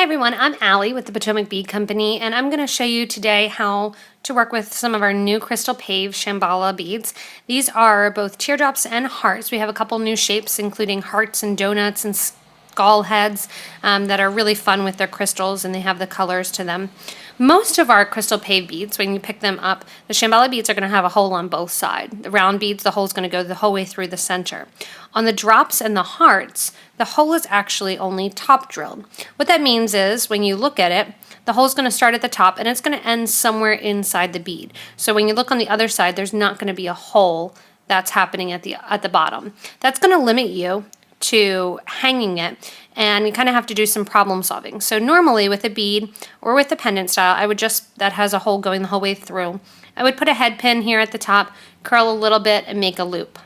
everyone, I'm Allie with the Potomac Bead Company, and I'm going to show you today how to work with some of our new Crystal Pave Shambhala beads. These are both teardrops and hearts. We have a couple new shapes, including hearts and donuts and skull heads that are really fun with their crystals, and they have the colors to them. Most of our Crystal Pave beads, when you pick them up, the Shambhala beads are going to have a hole on both sides. The round beads, the hole is going to go the whole way through the center. On the drops and the hearts, the hole is actually only top drilled. What that means is when you look at it, the hole is going to start at the top and it's going to end somewhere inside the bead. So when you look on the other side, there's not going to be a hole that's happening at the bottom. That's going to limit you to hanging it, and you kind of have to do some problem solving. So normally with a bead or with a pendant style, I would that has a hole going the whole way through. I would put a head pin here at the top, curl a little bit, and make a loop.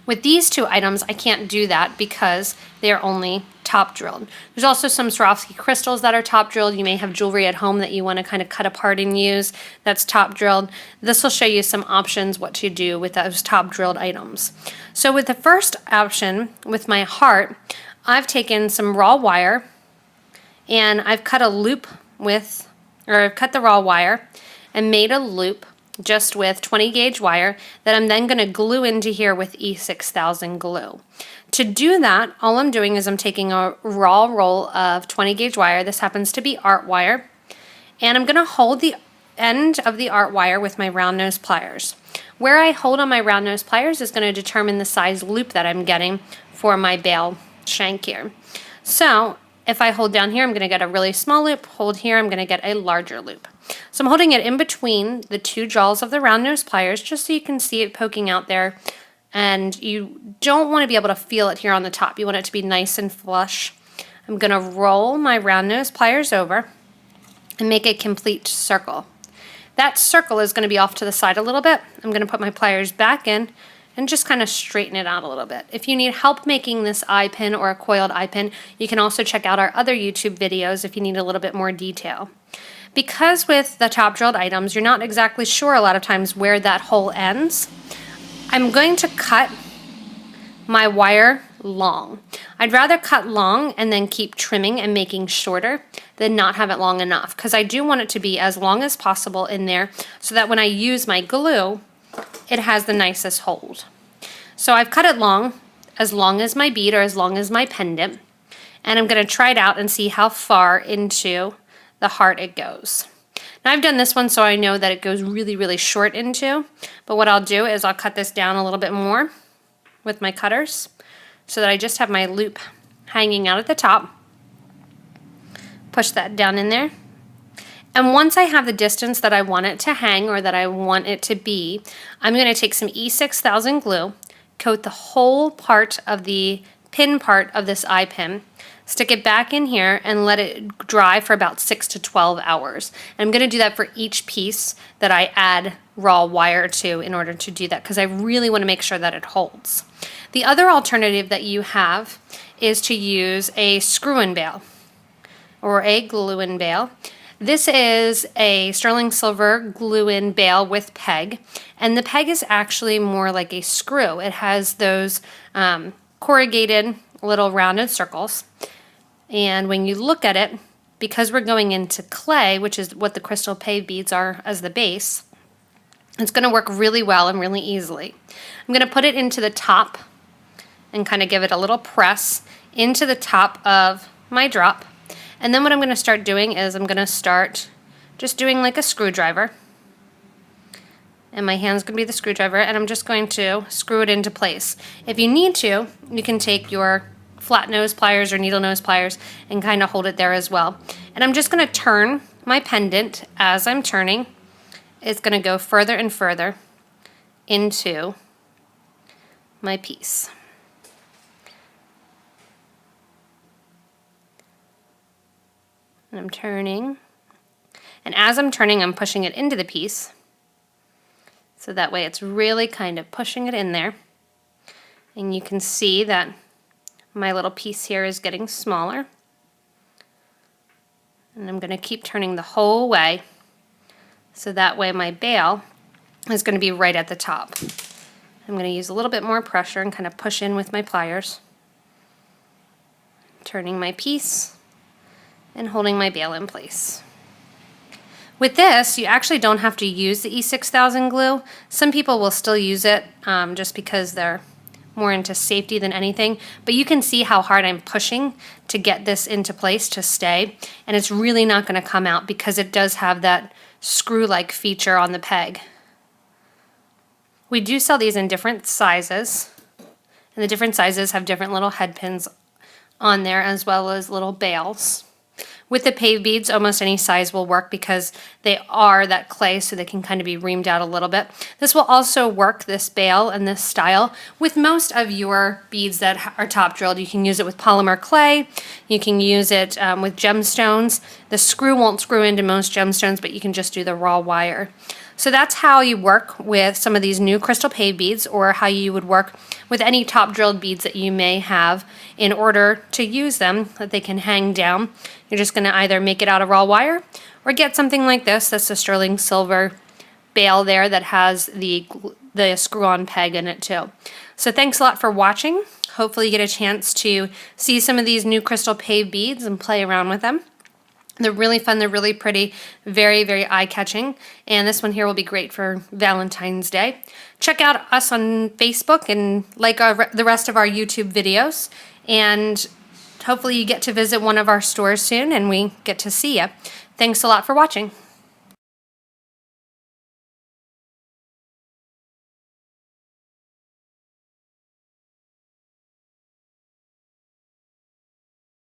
With these two items, I can't do that because they're only top drilled. There's also some Swarovski crystals that are top drilled. You may have jewelry at home that you want to kind of cut apart and use that's top drilled. This will show you some options what to do with those top drilled items. So with the first option, with my heart, I've taken some raw wire and I've cut a loop I've cut the raw wire and made a loop just with 20 gauge wire that I'm then going to glue into here with E6000 glue. To do that, all I'm doing is I'm taking a raw roll of 20 gauge wire. This happens to be art wire, and I'm going to hold the end of the art wire with my round nose pliers. Where I hold on my round nose pliers is going to determine the size loop that I'm getting for my bail shank here. So if I hold down here, I'm going to get a really small loop. Hold here, I'm going to get a larger loop. So I'm holding it in between the two jaws of the round nose pliers just so you can see it poking out there. And you don't want to be able to feel it here on the top. You want it to be nice and flush. I'm going to roll my round nose pliers over and make a complete circle. That circle is going to be off to the side a little bit. I'm going to put my pliers back in and just kind of straighten it out a little bit. If you need help making this eye pin or a coiled eye pin, you can also check out our other YouTube videos if you need a little bit more detail. Because with the top drilled items, you're not exactly sure a lot of times where that hole ends, I'm going to cut my wire long. I'd rather cut long and then keep trimming and making shorter than not have it long enough, because I do want it to be as long as possible in there so that when I use my glue, it has the nicest hold. So I've cut it long as my bead or as long as my pendant, and I'm going to try it out and see how far into the heart it goes. Now I've done this one so I know that it goes really, really short into, but what I'll do is I'll cut this down a little bit more with my cutters so that I just have my loop hanging out at the top. Push that down in there. And once I have the distance that I want it to hang or that I want it to be, I'm going to take some E6000 glue, coat the whole part of the pin part of this eye pin, stick it back in here and let it dry for about 6 to 12 hours. And I'm going to do that for each piece that I add raw wire to in order to do that, because I really want to make sure that it holds. The other alternative that you have is to use a screw-in bail or a glue-in bail. This is a sterling silver glue-in bail with peg, and the peg is actually more like a screw. It has those corrugated little rounded circles. And when you look at it, because we're going into clay, which is what the Crystal Pave beads are as the base, it's going to work really well and really easily. I'm going to put it into the top and kind of give it a little press into the top of my drop. And then what I'm going to start doing is I'm going to start just doing like a screwdriver. And my hand's going to be the screwdriver, and I'm just going to screw it into place. If you need to, you can take your flat nose pliers or needle nose pliers and kind of hold it there as well. And I'm just going to turn my pendant as I'm turning. It's going to go further and further into my piece. And I'm turning. And as I'm turning, I'm pushing it into the piece. So that way it's really kind of pushing it in there. And you can see that my little piece here is getting smaller. And I'm going to keep turning the whole way so that way my bail is going to be right at the top. I'm going to use a little bit more pressure and kind of push in with my pliers. Turning my piece and holding my bail in place. With this, you actually don't have to use the E6000 glue. Some people will still use it just because they're more into safety than anything, but you can see how hard I'm pushing to get this into place to stay, and it's really not going to come out because it does have that screw-like feature on the peg. We do sell these in different sizes, and the different sizes have different little head pins on there as well as little bails. With the Pave beads, almost any size will work because they are that clay, so they can kind of be reamed out a little bit. This will also work, this bail and this style, with most of your beads that are top drilled. You can use it with polymer clay, you can use it with gemstones. The screw won't screw into most gemstones, but you can just do the raw wire. So that's how you work with some of these new crystal Pave beads, or how you would work with any top drilled beads that you may have in order to use them, that they can hang down. You're just going to either make it out of raw wire or get something like this. That's a sterling silver bail there that has the screw-on peg in it too. So thanks a lot for watching. Hopefully you get a chance to see some of these new crystal Pave beads and play around with them. They're really fun, they're really pretty, very, very eye-catching, and this one here will be great for Valentine's Day. Check out us on Facebook and like the rest of our YouTube videos, and hopefully you get to visit one of our stores soon and we get to see you. Thanks a lot for watching.